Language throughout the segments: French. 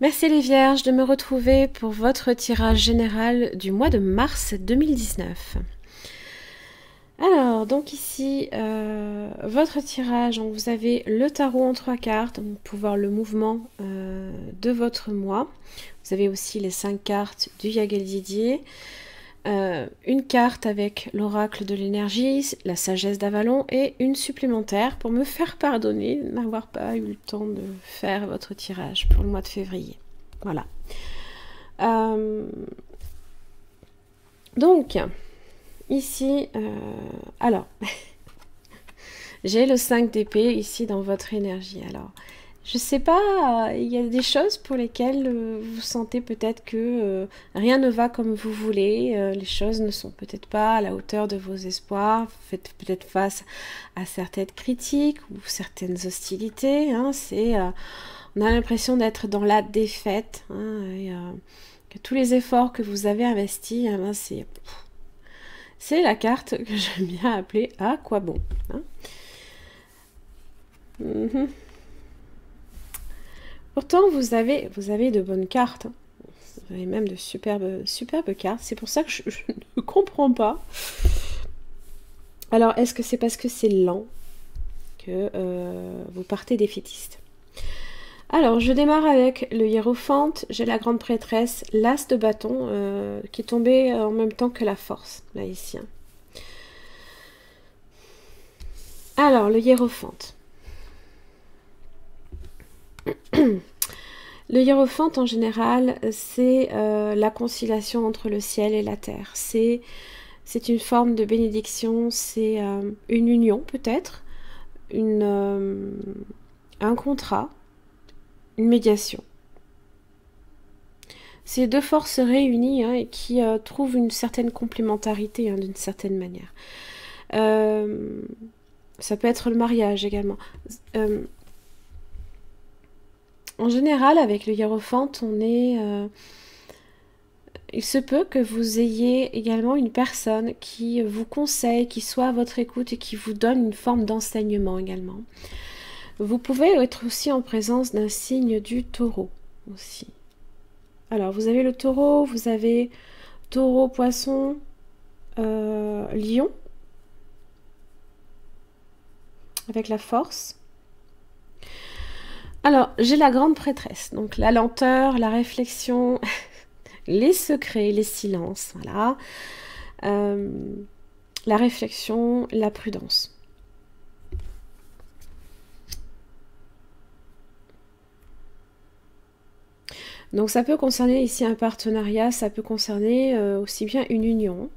Merci les Vierges de me retrouver pour votre tirage général du mois de mars 2019. Alors, donc ici, votre tirage, donc vous avez le tarot en 3 cartes, donc pour voir le mouvement de votre mois. Vous avez aussi les 5 cartes du Yagel Didier. Une carte avec l'oracle de l'énergie, la sagesse d'Avalon et une supplémentaire pour me faire pardonner de n'avoir pas eu le temps de faire votre tirage pour le mois de février. Voilà. Donc, ici, alors, j'ai le 5 d'épée ici dans votre énergie. Alors, je sais pas, il y a des choses pour lesquelles vous sentez peut-être que rien ne va comme vous voulez, les choses ne sont peut-être pas à la hauteur de vos espoirs, vous faites peut-être face à certaines critiques ou certaines hostilités, hein, on a l'impression d'être dans la défaite, hein, et, que tous les efforts que vous avez investis, hein, c'est la carte que j'aime bien appeler « à quoi bon hein ?» Pourtant, vous avez de bonnes cartes. Hein. Vous avez même de superbes cartes. C'est pour ça que je ne comprends pas. Alors, est-ce que c'est parce que c'est lent que vous partez défaitiste? Alors, je démarre avec le hiérophante. J'ai la grande prêtresse, l'as de bâton, qui est tombé en même temps que la force, là, ici. Hein. Alors, le hiérophante. Le hiérophante en général, c'est la conciliation entre le ciel et la terre. C'est une forme de bénédiction, c'est une union peut-être, un contrat, une médiation. C'est deux forces réunies hein, et qui trouvent une certaine complémentarité hein, d'une certaine manière. Ça peut être le mariage également. En général, avec le hiérophante, il se peut que vous ayez également une personne qui vous conseille, qui soit à votre écoute et qui vous donne une forme d'enseignement également. Vous pouvez être aussi en présence d'un signe du taureau aussi. Alors, vous avez le taureau, vous avez taureau, poisson, lion, avec la force. Alors, j'ai la grande prêtresse, donc la lenteur, la réflexion, les secrets, les silences, voilà. La réflexion, la prudence. Donc ça peut concerner ici un partenariat, ça peut concerner aussi bien une union.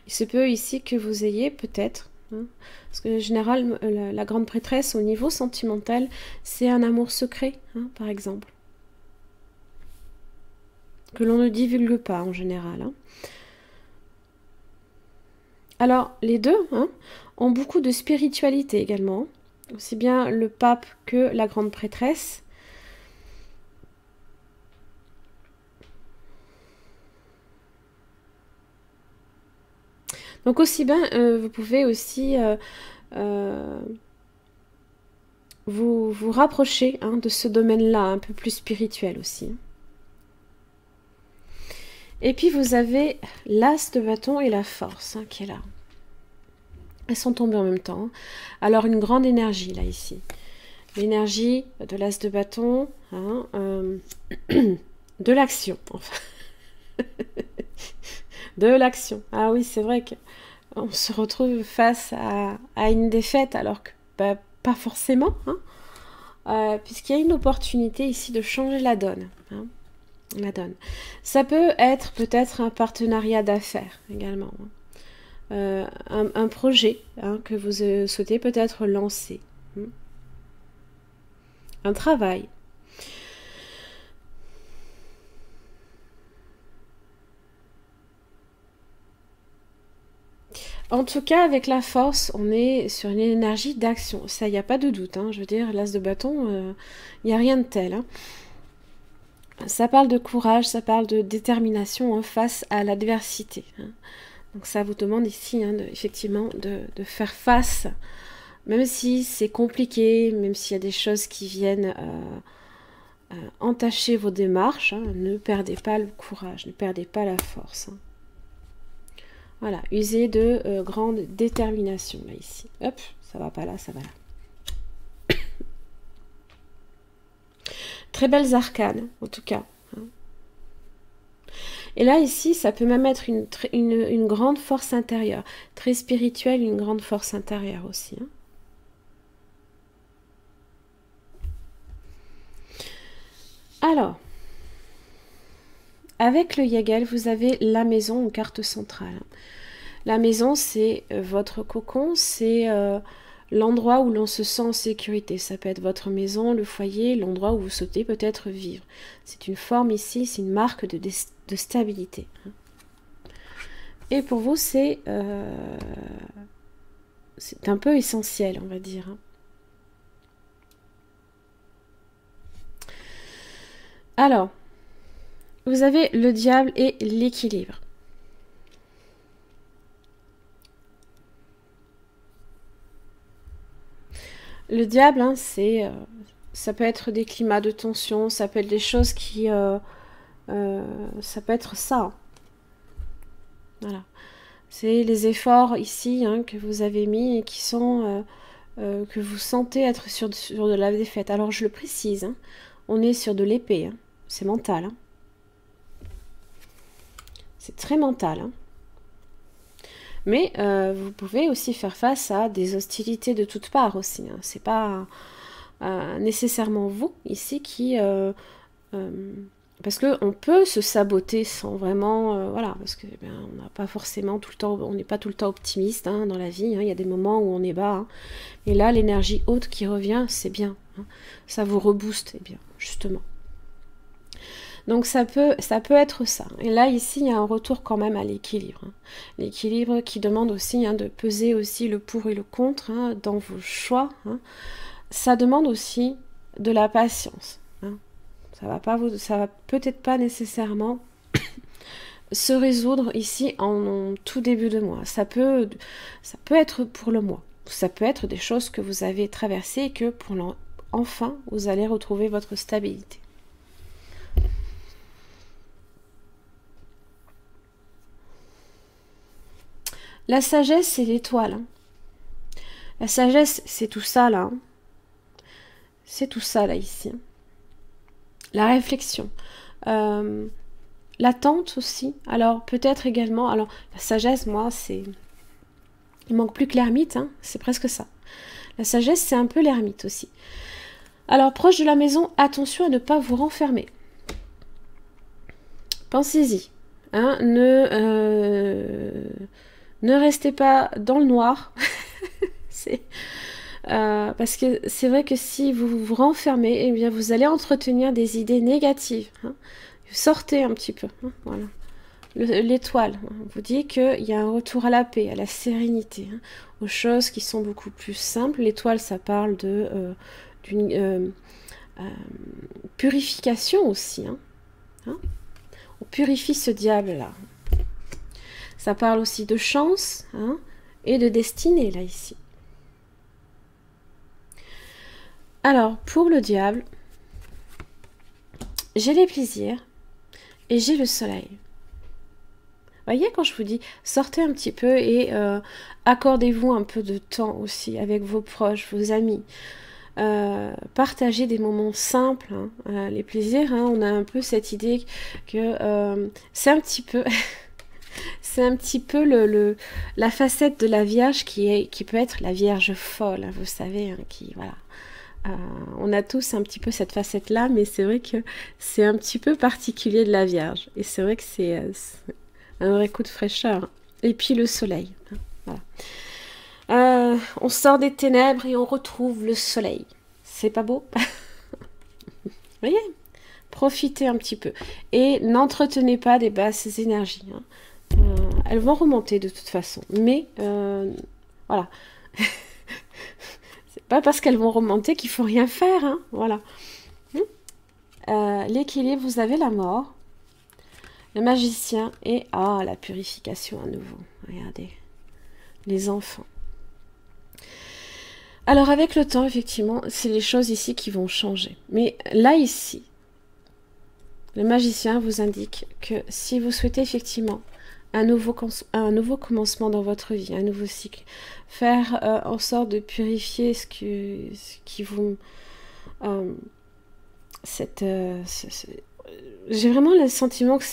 Il se peut ici que vous ayez peut-être... Parce que en général, la grande prêtresse, au niveau sentimental, c'est un amour secret, hein, par exemple. Que l'on ne divulgue pas, en général. Hein. Alors, les deux hein, ont beaucoup de spiritualité également. Aussi bien le pape que la grande prêtresse. Donc aussi bien, vous pouvez aussi vous rapprocher hein, de ce domaine-là, un peu plus spirituel aussi. Et puis vous avez l'as de bâton et la force hein, qui est là. Elles sont tombées en même temps. Alors une grande énergie là ici. L'énergie de l'as de bâton, hein, de l'action enfin. De l'action. Ah oui, c'est vrai qu'on se retrouve face à une défaite alors que bah, pas forcément, hein, puisqu'il y a une opportunité ici de changer la donne. Hein, la donne. Ça peut être peut-être un partenariat d'affaires également. Hein, un projet hein, que vous souhaitez peut-être lancer. Hein, un travail. En tout cas, avec la force, on est sur une énergie d'action. Ça, il n'y a pas de doute. Hein. Je veux dire, l'as de bâton, il n'y a rien de tel. Hein. Ça parle de courage, ça parle de détermination hein, face à l'adversité. Hein. Donc ça vous demande ici, hein, effectivement, de faire face, même si c'est compliqué, même s'il y a des choses qui viennent entacher vos démarches, hein, ne perdez pas le courage, ne perdez pas la force. Hein. Voilà, usez de grande détermination, là, ici. Hop, ça va pas là, ça va là. Très belles arcanes, en tout cas. Hein. Et là, ici, ça peut même être une grande force intérieure. Très spirituelle, une grande force intérieure aussi. Hein. Alors, avec le Yagel, vous avez la maison en carte centrale. La maison, c'est votre cocon, c'est l'endroit où l'on se sent en sécurité. Ça peut être votre maison, le foyer, l'endroit où vous souhaitez peut-être vivre. C'est une forme ici, c'est une marque de stabilité. Et pour vous, c'est un peu essentiel, on va dire. Alors, vous avez le diable et l'équilibre. Le diable, hein, ça peut être des climats de tension, ça peut être des choses qui... ça peut être ça. Hein. Voilà. C'est les efforts ici hein, que vous avez mis et qui sont... que vous sentez être sur de la défaite. Alors, je le précise, hein, on est sur de l'épée. Hein. C'est mental. Hein. C'est très mental. Hein. Mais vous pouvez aussi faire face à des hostilités de toutes parts aussi. Hein. C'est pas nécessairement vous ici qui... parce qu'on peut se saboter sans vraiment... voilà, parce que on n'a pas forcément tout le temps... On n'est pas tout le temps optimiste hein, dans la vie. Hein. Il y a des moments où on est bas. Hein. Et là, l'énergie haute qui revient, c'est bien. Hein. Ça vous rebooste, eh bien, justement. Donc ça peut être ça. Et là, ici, il y a un retour quand même à l'équilibre. Hein. L'équilibre qui demande aussi hein, de peser aussi le pour et le contre hein, dans vos choix. Hein. Ça demande aussi de la patience. Hein. Ça va peut-être pas nécessairement se résoudre ici en tout début de mois. Ça peut être pour le mois. Ça peut être des choses que vous avez traversées et que enfin, vous allez retrouver votre stabilité. La sagesse, c'est l'étoile. Hein. La sagesse, c'est tout ça, là. Hein. C'est tout ça, là, ici. Hein. La réflexion. L'attente aussi. Alors, peut-être également... Alors, la sagesse, moi, c'est... Il manque plus que l'ermite, hein. C'est presque ça. La sagesse, c'est un peu l'ermite aussi. Alors, proche de la maison, attention à ne pas vous renfermer. Pensez-y. Hein. Ne restez pas dans le noir. Parce que c'est vrai que si vous vous renfermez, eh bien vous allez entretenir des idées négatives. Hein. Sortez un petit peu. Hein, voilà. L'étoile vous dit qu'il y a un retour à la paix, à la sérénité, hein, aux choses qui sont beaucoup plus simples. L'étoile, ça parle d'une purification aussi. Hein. Hein. On purifie ce diable-là. Ça parle aussi de chance hein, et de destinée, là, ici. Alors, pour le diable, j'ai les plaisirs et j'ai le soleil. Vous voyez, quand je vous dis, sortez un petit peu et accordez-vous un peu de temps aussi avec vos proches, vos amis. Partagez des moments simples. Hein, les plaisirs, hein, on a un peu cette idée que c'est un petit peu... C'est un petit peu la facette de la Vierge qui peut être la Vierge folle, hein, vous savez, hein, voilà. On a tous un petit peu cette facette-là, mais c'est vrai que c'est un petit peu particulier de la Vierge. Et c'est vrai que c'est un vrai coup de fraîcheur. Et puis le soleil. Hein, voilà. On sort des ténèbres et on retrouve le soleil. C'est pas beau? Vous voyez? Profitez un petit peu. Et n'entretenez pas des basses énergies. Hein. Elles vont remonter de toute façon. Mais, voilà. C'est pas parce qu'elles vont remonter qu'il faut rien faire. Hein. Voilà. L'équilibre, vous avez la mort, le magicien et la purification à nouveau. Regardez. Les enfants. Alors avec le temps, effectivement, c'est les choses ici qui vont changer. Mais là, ici, le magicien vous indique que si vous souhaitez effectivement un nouveau commencement dans votre vie, un nouveau cycle, faire en sorte de purifier ce qui vous... j'ai vraiment le sentiment que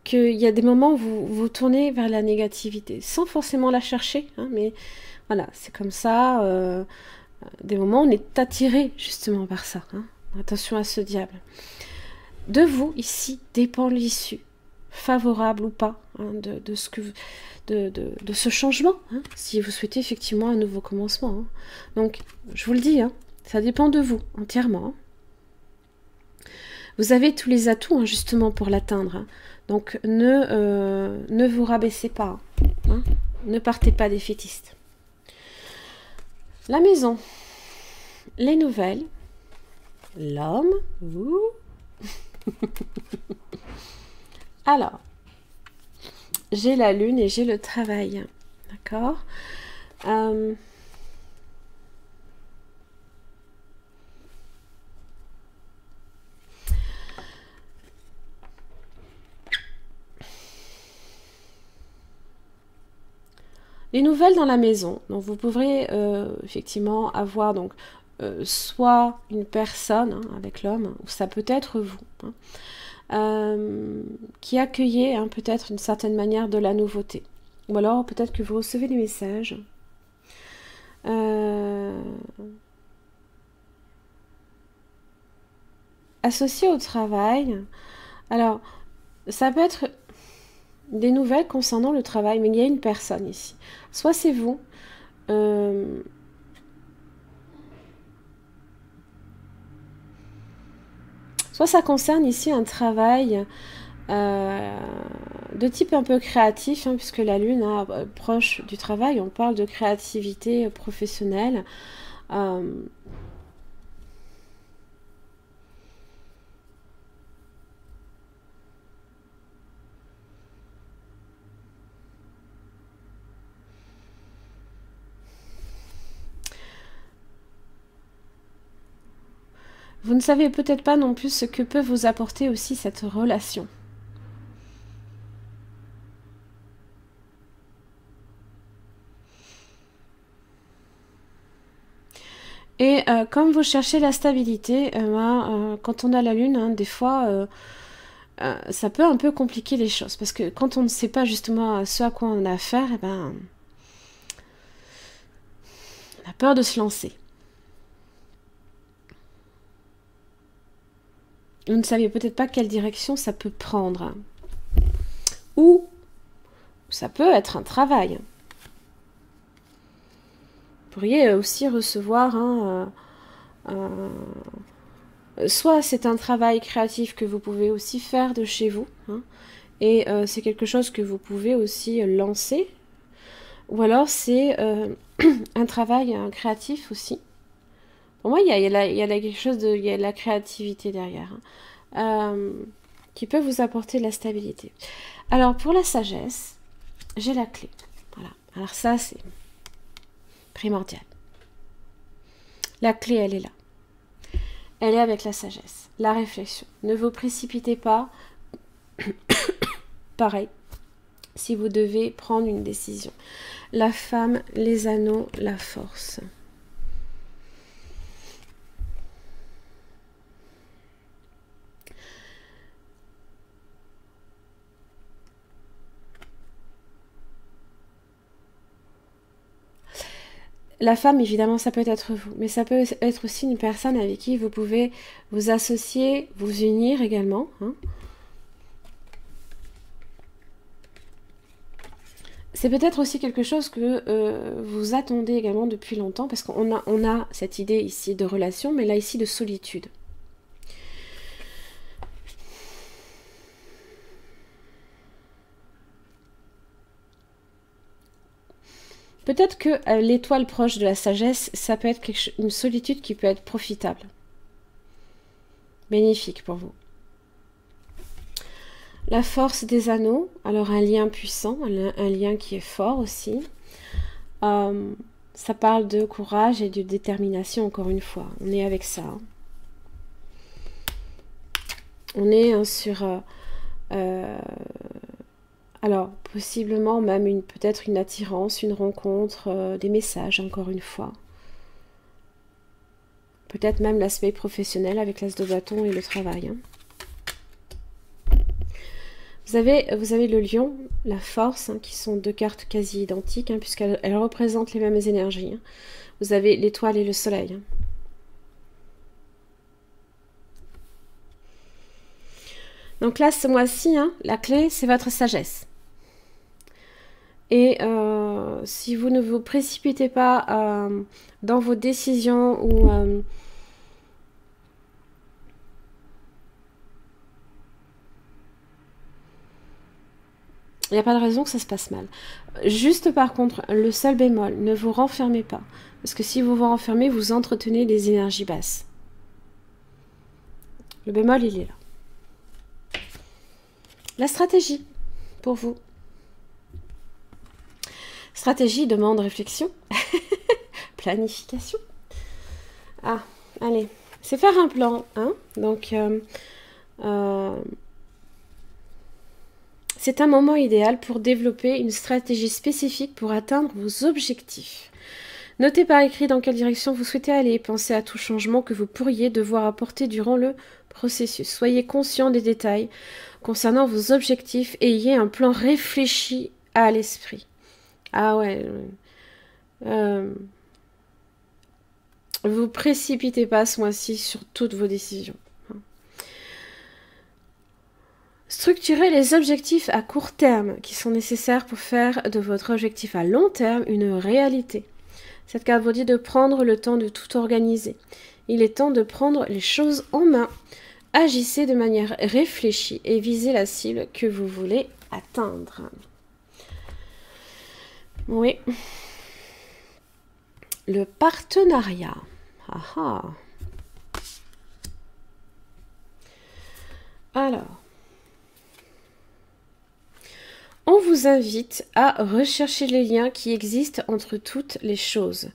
qu'il y a des moments où vous tournez vers la négativité, sans forcément la chercher, hein, mais voilà, c'est comme ça, des moments où on est attiré justement par ça. Hein. Attention à ce diable. De vous, ici, dépend l'issue, favorable ou pas, hein, de ce changement, hein, si vous souhaitez effectivement un nouveau commencement. Hein. Donc, je vous le dis, hein, ça dépend de vous, entièrement. Hein. Vous avez tous les atouts, hein, justement, pour l'atteindre. Hein. Donc, ne vous rabaissez pas. Hein. Ne partez pas défaitiste. La maison, les nouvelles, l'homme, vous. Alors, j'ai la lune et j'ai le travail. D'accord. Les nouvelles dans la maison. Donc, vous pourrez effectivement avoir donc soit une personne, hein, avec l'homme, ou ça peut être vous, hein, qui accueillez, hein, peut-être d'une certaine manière de la nouveauté. Ou alors peut-être que vous recevez des messages. Associés au travail. Alors, ça peut être des nouvelles concernant le travail, mais il y a une personne ici. Soit c'est vous, soit ça concerne ici un travail de type un peu créatif, hein, puisque la lune, hein, proche du travail, on parle de créativité professionnelle. Vous ne savez peut-être pas non plus ce que peut vous apporter aussi cette relation. Et comme vous cherchez la stabilité, quand on a la lune, hein, des fois, ça peut un peu compliquer les choses. Parce que quand on ne sait pas justement ce à quoi on a affaire, eh ben, on a peur de se lancer. Vous ne savez peut-être pas quelle direction ça peut prendre. Ou ça peut être un travail. Vous pourriez aussi recevoir soit c'est un travail créatif que vous pouvez aussi faire de chez vous, hein, et c'est quelque chose que vous pouvez aussi lancer, ou alors c'est un travail créatif aussi. Pour moi, il y a quelque chose de, il y a la créativité derrière, hein, qui peut vous apporter de la stabilité. Alors pour la sagesse, j'ai la clé. Voilà. Alors ça c'est primordial. La clé, elle est là. Elle est avec la sagesse, la réflexion. Ne vous précipitez pas. Pareil, si vous devez prendre une décision. La femme, les anneaux, la force. La femme, évidemment, ça peut être vous, mais ça peut être aussi une personne avec qui vous pouvez vous associer, vous unir également. Hein. C'est peut-être aussi quelque chose que vous attendez également depuis longtemps, parce qu'on a cette idée ici de relation, mais là ici de solitude. Peut-être que l'étoile proche de la sagesse, ça peut être une solitude qui peut être profitable. Bénéfique pour vous. La force des anneaux, alors un lien puissant, un lien qui est fort aussi. Ça parle de courage et de détermination, encore une fois. On est avec ça. Hein. On est sur... alors, possiblement même peut-être une attirance, une rencontre, des messages, encore une fois. Peut-être même l'aspect professionnel avec l'as de bâton et le travail. Hein. Vous avez le lion, la force, hein, qui sont deux cartes quasi identiques, hein, puisqu'elles représentent les mêmes énergies. Hein. Vous avez l'étoile et le soleil. Hein. Donc là, ce mois-ci, hein, la clé, c'est votre sagesse. Et si vous ne vous précipitez pas dans vos décisions ou... il n'y a pas de raison que ça se passe mal. Juste par contre, le seul bémol, ne vous renfermez pas. Parce que si vous vous renfermez, vous entretenez des énergies basses. Le bémol, il est là. La stratégie, pour vous. Stratégie demande réflexion, planification. Ah, allez, c'est faire un plan. Hein. Donc, c'est un moment idéal pour développer une stratégie spécifique pour atteindre vos objectifs. Notez par écrit dans quelle direction vous souhaitez aller. Pensez à tout changement que vous pourriez devoir apporter durant le processus. Soyez conscient des détails concernant vos objectifs et ayez un plan réfléchi à l'esprit. Ah ouais. Vous précipitez pas ce mois-ci sur toutes vos décisions. Structurez les objectifs à court terme qui sont nécessaires pour faire de votre objectif à long terme une réalité. Cette carte vous dit de prendre le temps de tout organiser. Il est temps de prendre les choses en main. Agissez de manière réfléchie et visez la cible que vous voulez atteindre. Oui. Le partenariat. Ah ah. Alors. On vous invite à rechercher les liens qui existent entre toutes les choses.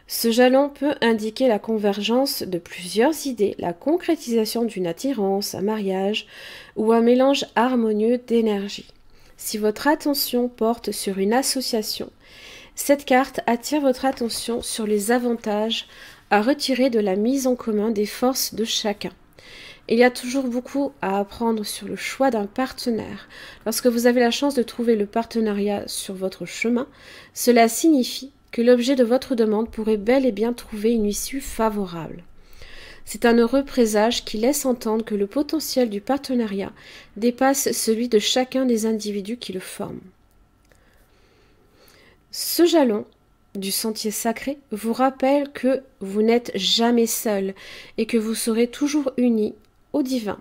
Ce jalon peut indiquer la convergence de plusieurs idées, la concrétisation d'une attirance, un mariage ou un mélange harmonieux d'énergie. Si votre attention porte sur une association, cette carte attire votre attention sur les avantages à retirer de la mise en commun des forces de chacun. Il y a toujours beaucoup à apprendre sur le choix d'un partenaire. Lorsque vous avez la chance de trouver le partenariat sur votre chemin, cela signifie que l'objet de votre demande pourrait bel et bien trouver une issue favorable. C'est un heureux présage qui laisse entendre que le potentiel du partenariat dépasse celui de chacun des individus qui le forment. Ce jalon du sentier sacré vous rappelle que vous n'êtes jamais seul et que vous serez toujours unis au divin.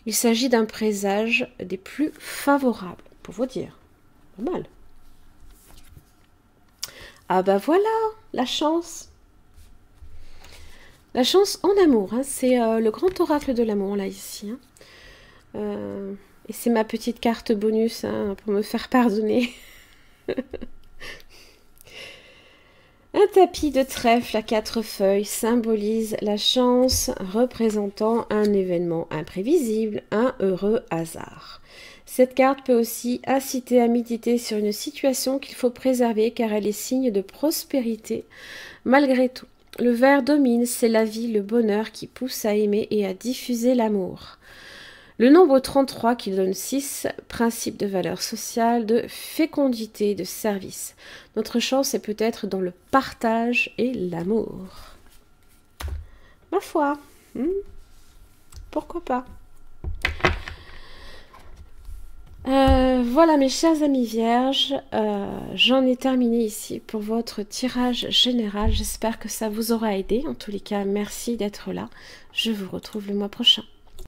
Il s'agit d'un présage des plus favorables, pour vous dire. Pas mal. Ah bah voilà, la chance. La chance en amour, hein, c'est le grand oracle de l'amour, là, ici. Hein. Et c'est ma petite carte bonus, hein, pour me faire pardonner. Un tapis de trèfle à 4 feuilles symbolise la chance, représentant un événement imprévisible, un heureux hasard. Cette carte peut aussi inciter à méditer sur une situation qu'il faut préserver car elle est signe de prospérité. Malgré tout, le vert domine, c'est la vie, le bonheur qui pousse à aimer et à diffuser l'amour. Le nombre 33 qui donne 6, principe de valeur sociale, de fécondité, de service. Notre chance est peut-être dans le partage et l'amour. Ma foi, pourquoi pas. Voilà mes chers amis vierges, j'en ai terminé ici pour votre tirage général. J'espère que ça vous aura aidé. En tous les cas, merci d'être là. Je vous retrouve le mois prochain.